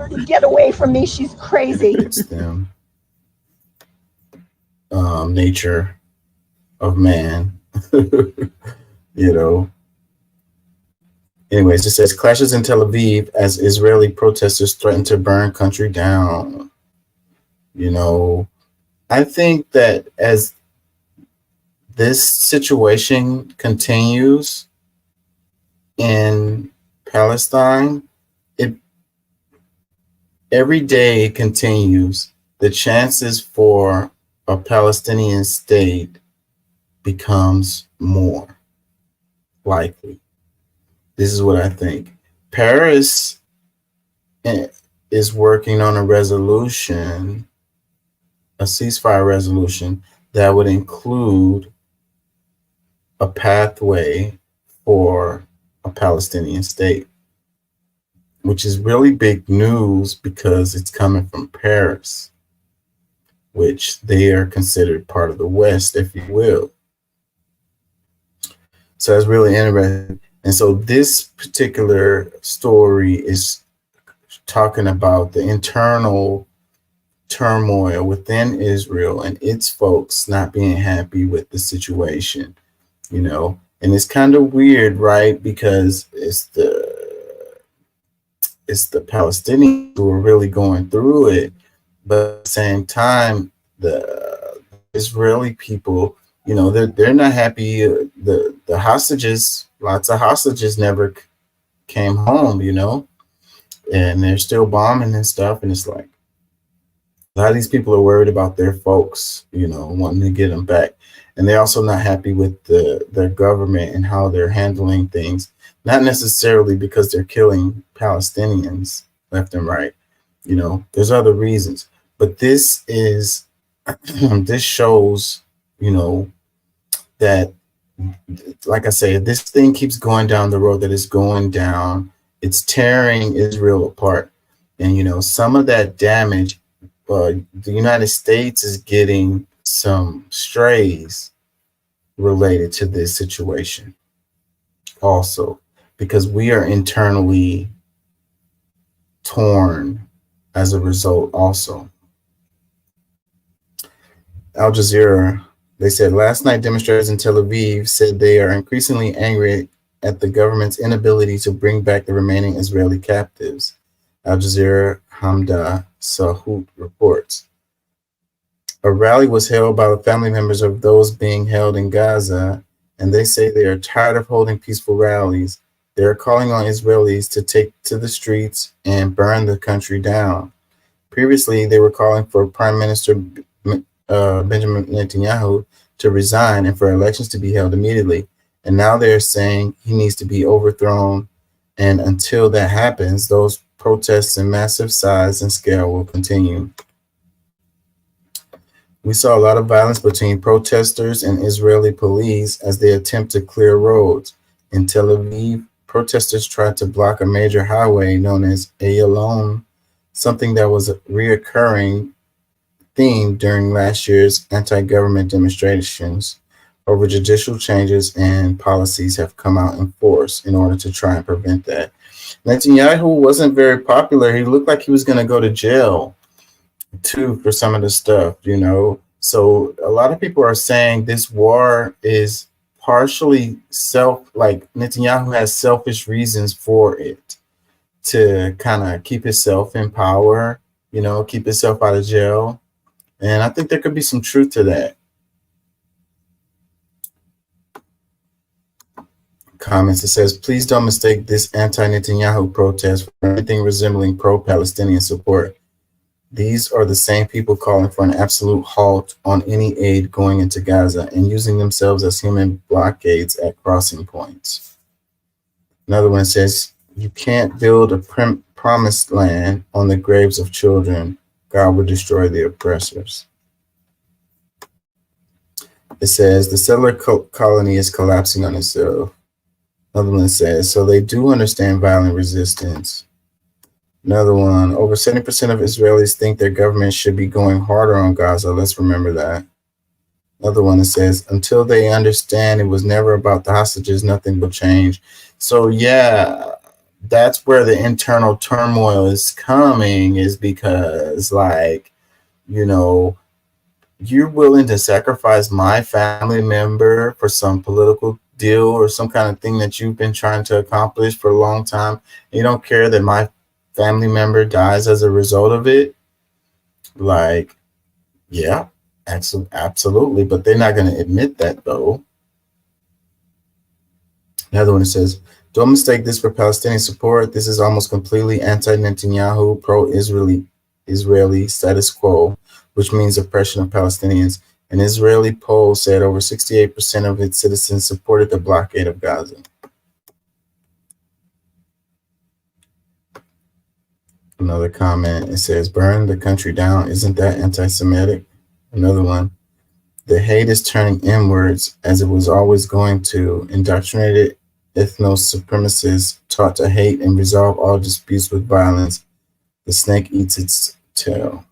her to get away from me. She's crazy. It's them, nature of man. you know. Anyways, it says clashes in Tel Aviv as Israeli protesters threaten to burn country down. You know, I think that as this situation continues in Palestine, it every day it continues, the chances for a Palestinian state becomes more likely. This is what I think. Paris is working on a resolution, a ceasefire resolution that would include a pathway for a Palestinian state, which is really big news because it's coming from Paris, which they are considered part of the West, if you will. So that's really interesting. And so this particular story is talking about the internal turmoil within Israel and its folks not being happy with the situation, you know. And it's kind of weird, right? Because it's the Palestinians who are really going through it, but at the same time, the Israeli people, you know, they're not happy. The hostages, lots of hostages never came home, you know, and they're still bombing and stuff. And it's like a lot of these people are worried about their folks, you know, wanting to get them back. And they're also not happy with their government and how they're handling things, not necessarily because they're killing Palestinians left and right. You know, there's other reasons. But this is, this shows, you know, that, like I say, this thing keeps going down the road that it's going down. It's tearing Israel apart. And, you know, some of that damage, the United States is getting some strays related to this situation also, because we are internally torn as a result also. Al Jazeera, they said last night demonstrators in Tel Aviv said they are increasingly angry at the government's inability to bring back the remaining Israeli captives. Al Jazeera Hamda Sahut reports. A rally was held by the family members of those being held in Gaza, and they say they are tired of holding peaceful rallies. They are calling on Israelis to take to the streets and burn the country down. Previously, they were calling for Prime Minister Benjamin Netanyahu to resign and for elections to be held immediately. And now they're saying he needs to be overthrown. And until that happens, those protests in massive size and scale will continue. We saw a lot of violence between protesters and Israeli police as they attempt to clear roads. In Tel Aviv, protesters tried to block a major highway known as Ayalon, something that was a reoccurring theme during last year's anti-government demonstrations over judicial changes and policies have come out in force in order to try and prevent that. Netanyahu wasn't very popular. He looked like he was going to go to jail too for some of the stuff, you know. So a lot of people are saying this war is partially like Netanyahu has selfish reasons for it, to kind of keep himself in power, you know, keep himself out of jail. And I think there could be some truth to that. Comments, it says, please don't mistake this anti-Netanyahu protest for anything resembling pro-Palestinian support. These are the same people calling for an absolute halt on any aid going into Gaza and using themselves as human blockades at crossing points. Another one says, you can't build a promised land on the graves of children. God will destroy the oppressors. It says, the settler colony is collapsing on itself. Another one says, so they do understand violent resistance. Another one, over 70% of Israelis think their government should be going harder on Gaza. Let's remember that. Another one that says, until they understand it was never about the hostages, nothing will change. So yeah, that's where the internal turmoil is coming, is because, like, you know, you're willing to sacrifice my family member for some political deal or some kind of thing that you've been trying to accomplish for a long time. You don't care that my family member dies as a result of it. Like, yeah, absolutely. But they're not going to admit that, though. Another one says, don't mistake this for Palestinian support. This is almost completely anti-Netanyahu, pro-Israeli status quo, which means oppression of Palestinians. An Israeli poll said over 68% of its citizens supported the blockade of Gaza. Another comment, it says, burn the country down. Isn't that anti-Semitic? Another one, the hate is turning inwards as it was always going to. Indoctrinated ethno-supremacists taught to hate and resolve all disputes with violence. The snake eats its tail.